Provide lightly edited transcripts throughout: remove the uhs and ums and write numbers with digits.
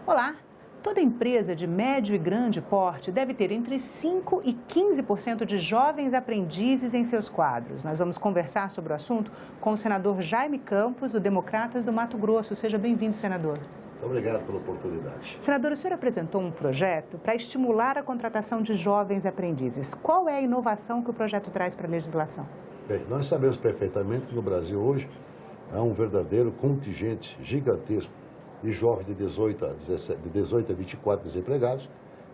Olá! Toda empresa de médio e grande porte deve ter entre 5% e 15% de jovens aprendizes em seus quadros. Nós vamos conversar sobre o assunto com o senador Jaime Campos, do Democratas do Mato Grosso. Seja bem-vindo, senador. Muito obrigado pela oportunidade. Senador, o senhor apresentou um projeto para estimular a contratação de jovens aprendizes. Qual é a inovação que o projeto traz para a legislação? Bem, nós sabemos perfeitamente que no Brasil hoje há um verdadeiro contingente gigantesco de jovens de 18 a 24 desempregados.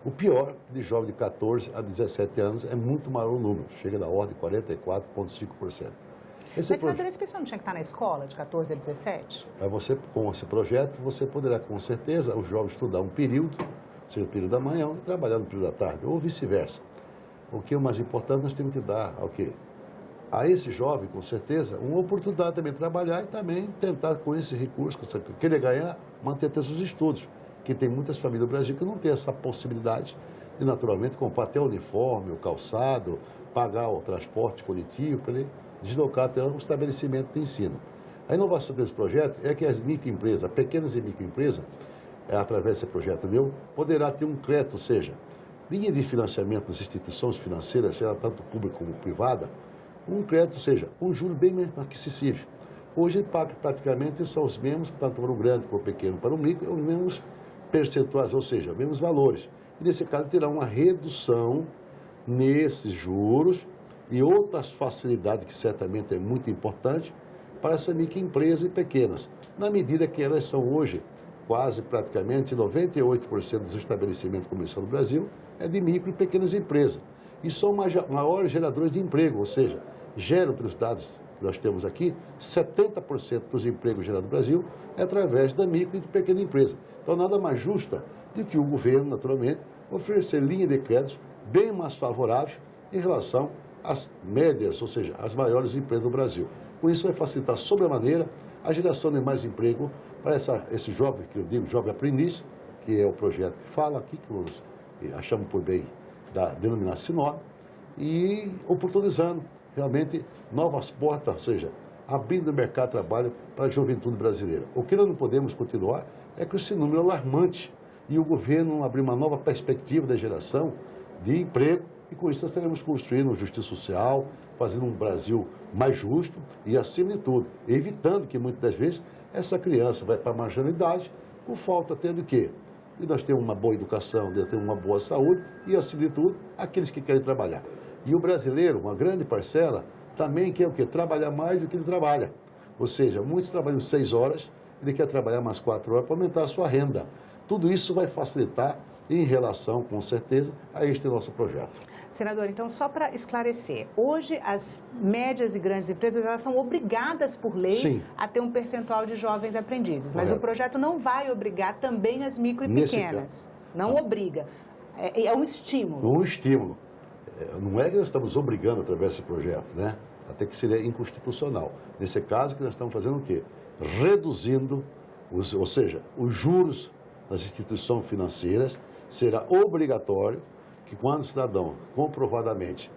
O pior, de jovens de 14 a 17 anos, é muito maior o número, chega na ordem de 44,5%. Mas, senador, esse pessoal não tinha que estar na escola de 14 a 17? Você, com esse projeto, você poderá, com certeza, os jovens estudar um período, seja o período da manhã, e trabalhar no período da tarde, ou vice-versa. O que é o mais importante, nós temos que dar ao quê? A esse jovem, com certeza, uma oportunidade também de trabalhar e também tentar, com esse recurso, querer ganhar, manter até seus estudos. Que tem muitas famílias do Brasil que não têm essa possibilidade de, naturalmente, comprar até o uniforme, o calçado, pagar o transporte coletivo para ele deslocar até um estabelecimento de ensino. A inovação desse projeto é que as microempresas, pequenas e microempresas, através desse projeto meu, poderá ter um crédito, ou seja, linha de financiamento das instituições financeiras, seja tanto pública como privada, um crédito, ou seja, um juro bem mais acessível. Hoje, praticamente, são os mesmos, tanto para o grande como para o pequeno, para o micro, os mesmos percentuais, ou seja, os mesmos valores. E, nesse caso, terá uma redução nesses juros e outras facilidades, que certamente é muito importante, para essa microempresa e pequenas, na medida que elas são hoje, quase praticamente 98% dos estabelecimentos comerciais do Brasil é de micro e pequenas empresas. E são maiores geradores de emprego, ou seja, geram, pelos dados que nós temos aqui, 70% dos empregos gerados no Brasil é através da micro e de pequena empresa. Então, nada mais justo do que o governo, naturalmente, oferecer linha de créditos bem mais favorável em relação às médias, ou seja, às maiores empresas do Brasil. Com isso, vai facilitar sobremaneira a geração de mais emprego para esse jovem, que eu digo, jovem aprendiz, que é o projeto que fala aqui, que nós achamos por bem denominar sinônimo, e oportunizando realmente novas portas, ou seja, abrindo o mercado de trabalho para a juventude brasileira. O que nós não podemos continuar é com esse número alarmante e o governo abrir uma nova perspectiva da geração de emprego e com isso nós teremos construindo justiça social, fazendo um Brasil mais justo e, acima de tudo, evitando que muitas das vezes essa criança vai para a marginalidade por falta até do quê? E nós temos uma boa educação, nós temos uma boa saúde e, acima de tudo, aqueles que querem trabalhar. E o brasileiro, uma grande parcela, também quer o quê? Trabalhar mais do que ele trabalha. Ou seja, muitos trabalham 6 horas, ele quer trabalhar mais 4 horas para aumentar a sua renda. Tudo isso vai facilitar em relação, com certeza, a este nosso projeto. Senador, então, só para esclarecer, hoje as médias e grandes empresas elas são obrigadas por lei Sim. a ter um percentual de jovens aprendizes, mas Correto. o projeto não vai obrigar também as micro e pequenas. Não obriga, é um estímulo. Um estímulo. Não é que nós estamos obrigando através desse projeto, né? Até que seria inconstitucional. Nesse caso, que nós estamos fazendo o quê? Reduzindo, ou seja, os juros das instituições financeiras será obrigatório que quando o cidadão comprovadamente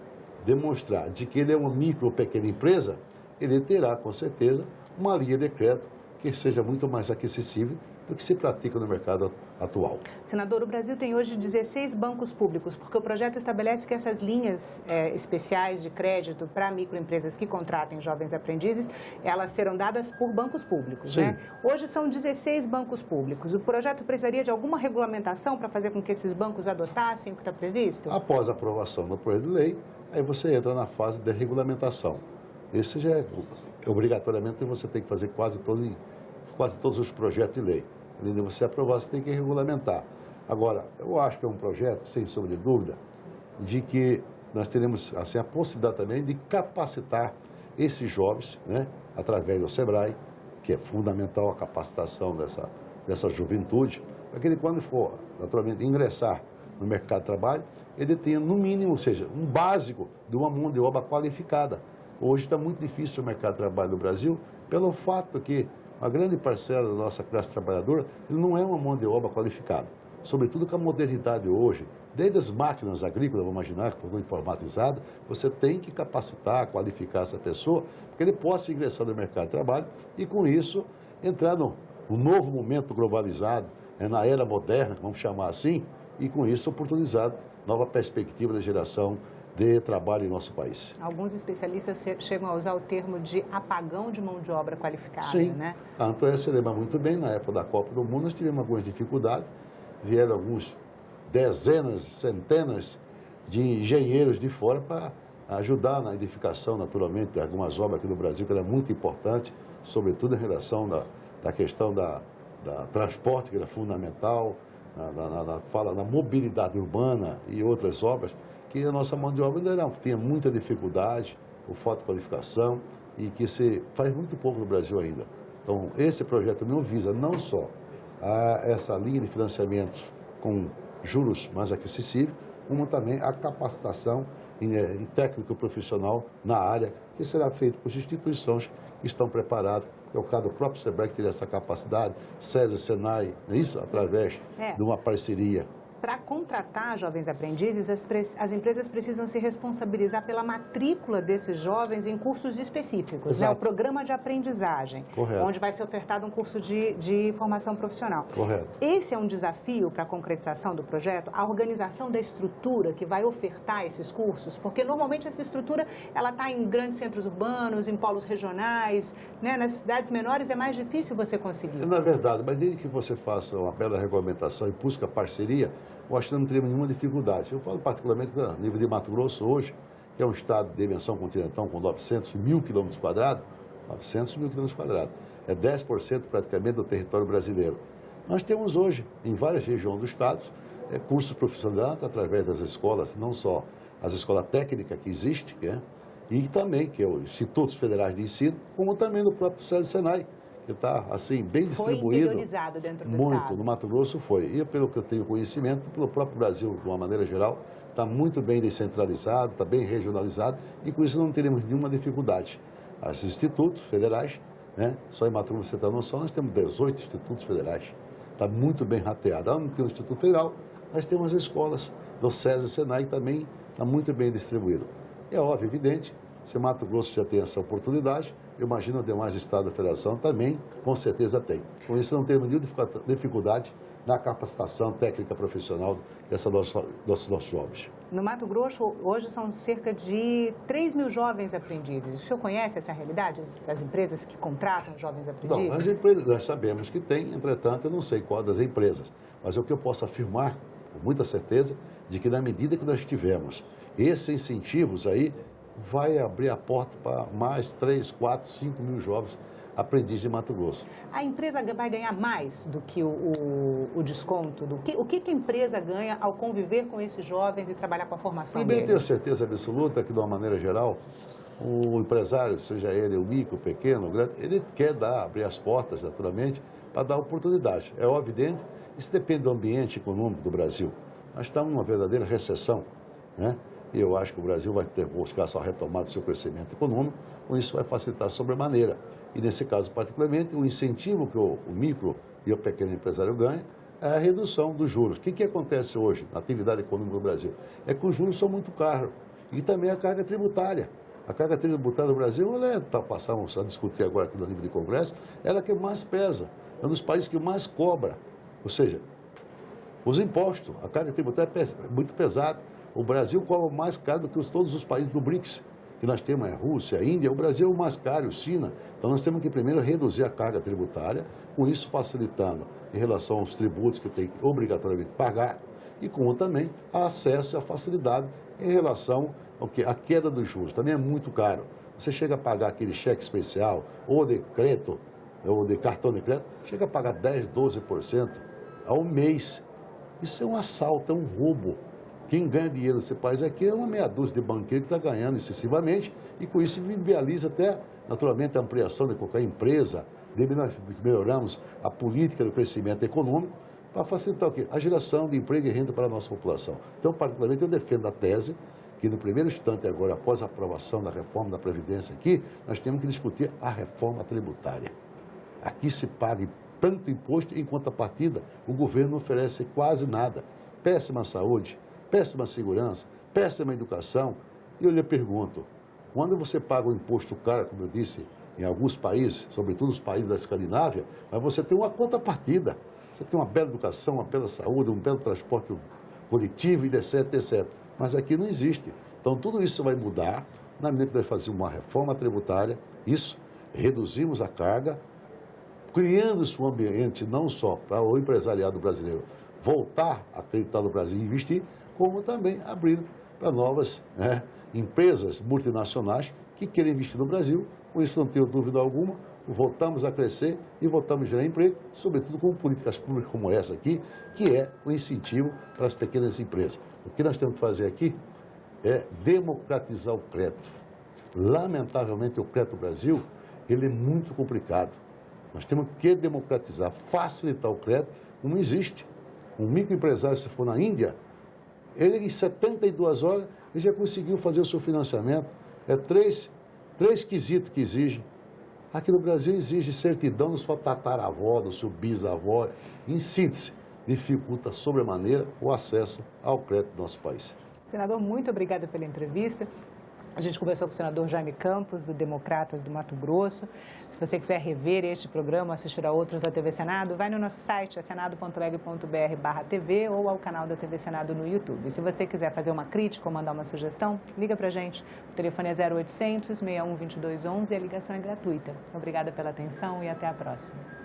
demonstrar de que ele é uma micro ou pequena empresa, ele terá, com certeza, uma linha de crédito que seja muito mais acessível do que se pratica no mercado atual. Senador, o Brasil tem hoje 16 bancos públicos, porque o projeto estabelece que essas linhas especiais de crédito para microempresas que contratem jovens aprendizes, elas serão dadas por bancos públicos, Sim. né? Hoje são 16 bancos públicos. O projeto precisaria de alguma regulamentação para fazer com que esses bancos adotassem o que está previsto? Após a aprovação do projeto de lei, aí você entra na fase de regulamentação. Esse já é, obrigatoriamente, você tem que fazer quase todos os projetos de lei. Além de você aprovar, você tem que regulamentar. Agora, eu acho que é um projeto, sem sombra de dúvida, de que nós teremos assim, a possibilidade também de capacitar esses jovens, né, através do SEBRAE, que é fundamental a capacitação dessa juventude, para que ele, quando for, naturalmente, ingressar no mercado de trabalho, ele tenha, no mínimo, ou seja, um básico de uma mão de obra qualificada. Hoje está muito difícil o mercado de trabalho no Brasil, pelo fato que a grande parcela da nossa classe trabalhadora ele não é uma mão de obra qualificada. Sobretudo com a modernidade hoje, desde as máquinas agrícolas, vamos imaginar, que foram informatizadas, você tem que capacitar, qualificar essa pessoa, para que ele possa ingressar no mercado de trabalho e, com isso, entrar num novo momento globalizado, na era moderna, vamos chamar assim, e com isso oportunizar nova perspectiva de geração de trabalho em nosso país. Alguns especialistas chegam a usar o termo de apagão de mão de obra qualificada, Sim. né? Tanto você lembra muito bem, na época da Copa do Mundo, nós tivemos algumas dificuldades, vieram alguns dezenas, centenas de engenheiros de fora para ajudar na edificação, naturalmente, de algumas obras aqui no Brasil, que era muito importante, sobretudo em relação da questão da transporte, que era fundamental, fala da mobilidade urbana e outras obras, que a nossa mão de obra ainda tinha muita dificuldade, por falta de qualificação, e que se faz muito pouco no Brasil ainda. Então, esse projeto meu visa não só essa linha de financiamentos com juros mais acessíveis, como também a capacitação em técnico profissional na área, que será feito por instituições que estão preparadas. É o caso do próprio SEBRAE, que teria essa capacidade, SESI, SENAI, isso através de uma parceria. Para contratar jovens aprendizes, as empresas precisam se responsabilizar pela matrícula desses jovens em cursos específicos, né? O programa de aprendizagem, correto, onde vai ser ofertado um curso de formação profissional. Correto. Esse é um desafio para a concretização do projeto, a organização da estrutura que vai ofertar esses cursos, porque normalmente essa estrutura ela está em grandes centros urbanos, em polos regionais, né? Nas cidades menores é mais difícil você conseguir. Na verdade, mas desde que você faça uma bela regulamentação e busca parceria, eu acho que não teremos nenhuma dificuldade. Eu falo particularmente a nível de Mato Grosso hoje, que é um estado de dimensão continental com 900 mil quilômetros quadrados, 900 mil quilômetros quadrados, é 10% praticamente do território brasileiro. Nós temos hoje, em várias regiões do estado, cursos profissionais através das escolas, não só as escolas técnicas que existem, e também, que é os Institutos Federais de Ensino, como também no próprio SESI Senai, que está, assim, bem distribuído. Foi interiorizado dentro do muito, estado. no Mato Grosso foi. E pelo que eu tenho conhecimento, pelo próprio Brasil, de uma maneira geral, está muito bem descentralizado, está bem regionalizado, e com isso não teremos nenhuma dificuldade. Os institutos federais, só em Mato Grosso, você está noção, nós temos 18 institutos federais. Está muito bem rateado. Onde tem o Instituto Federal, nós temos as escolas do SESI e SENAI, também está muito bem distribuído. É óbvio, evidente, se Mato Grosso já tem essa oportunidade, eu imagino os demais estados da federação também, com certeza tem. Com isso, não temos nenhuma dificuldade na capacitação técnica profissional nossos jovens. No Mato Grosso, hoje são cerca de 3 mil jovens aprendizes. O senhor conhece essa realidade, as empresas que contratam jovens aprendizes? Não, as empresas, nós sabemos que tem, entretanto, eu não sei qual das empresas, mas o que eu posso afirmar, com muita certeza, de que na medida que nós tivermos esses incentivos aí, vai abrir a porta para mais 3, 4, 5 mil jovens aprendizes de Mato Grosso. A empresa vai ganhar mais do que o desconto? O que a empresa ganha ao conviver com esses jovens e trabalhar com a formação Primeiro, deles? tenho certeza absoluta que, de uma maneira geral, o empresário, seja ele o micro, o pequeno, o grande, ele quer abrir as portas, naturalmente, para dar oportunidade. É evidente, isso depende do ambiente econômico do Brasil. Nós estamos numa verdadeira recessão, E eu acho que o Brasil vai ter que buscar sua retomada do seu crescimento econômico, com isso vai facilitar sobremaneira. E nesse caso, particularmente, o incentivo que o micro e o pequeno empresário ganham é a redução dos juros. O que acontece hoje na atividade econômica do Brasil? É que os juros são muito caros e também a carga tributária. A carga tributária do Brasil, passamos a discutir agora aqui no nível de Congresso, ela que mais pesa, é um dos países que mais cobra. Ou seja, os impostos, a carga tributária é muito pesada. O Brasil cobra mais caro do que todos os países do BRICS, que nós temos a Rússia, a Índia, o Brasil é o mais caro, China. Então nós temos que primeiro reduzir a carga tributária, com isso facilitando em relação aos tributos que tem que obrigatoriamente pagar, e como também a acesso e a facilidade em relação à queda dos juros. Também é muito caro. Você chega a pagar aquele cheque especial, ou de crédito, ou de cartão de crédito, chega a pagar 10%, 12% ao mês. Isso é um assalto, é um roubo. Quem ganha dinheiro nesse país aqui é uma meia dúzia de banqueiro que está ganhando excessivamente e com isso viabiliza até, naturalmente, a ampliação de qualquer empresa. Nós melhoramos a política do crescimento econômico para facilitar o quê? A geração de emprego e renda para a nossa população. Então, particularmente, eu defendo a tese que no primeiro instante agora, após a aprovação da reforma da Previdência aqui, nós temos que discutir a reforma tributária. Aqui se paga tanto imposto, em contrapartida, o governo não oferece quase nada. Péssima saúde, péssima segurança, péssima educação. E eu lhe pergunto, quando você paga o imposto caro, como eu disse, em alguns países, sobretudo os países da Escandinávia, mas você tem uma contrapartida. Você tem uma bela educação, uma bela saúde, um belo transporte coletivo, etc, etc. Mas aqui não existe. Então, tudo isso vai mudar na medida que nós fazemos uma reforma tributária, isso, reduzimos a carga, criando-se um ambiente não só para o empresariado brasileiro voltar a acreditar no Brasil e investir, como também abrindo para novas empresas multinacionais que querem investir no Brasil. Com isso, não tenho dúvida alguma, voltamos a crescer e voltamos a gerar emprego, sobretudo com políticas públicas como essa aqui, que é o incentivo para as pequenas empresas. O que nós temos que fazer aqui é democratizar o crédito. Lamentavelmente, o crédito do Brasil, ele é muito complicado. Nós temos que democratizar, facilitar o crédito, como existe. Um microempresário, se for na Índia, ele em 72 horas, ele já conseguiu fazer o seu financiamento. É três quesitos que exigem. Aqui no Brasil exige certidão da sua tataravó, do seu bisavó. Em síntese, dificulta sobremaneira o acesso ao crédito do nosso país. Senador, muito obrigada pela entrevista. A gente conversou com o senador Jaime Campos, do Democratas do Mato Grosso. Se você quiser rever este programa, assistir a outros da TV Senado, vai no nosso site, é senado.leg.br/TV ou ao canal da TV Senado no YouTube. E se você quiser fazer uma crítica ou mandar uma sugestão, liga pra gente. O telefone é 0800 61 22 11 e a ligação é gratuita. Obrigada pela atenção e até a próxima.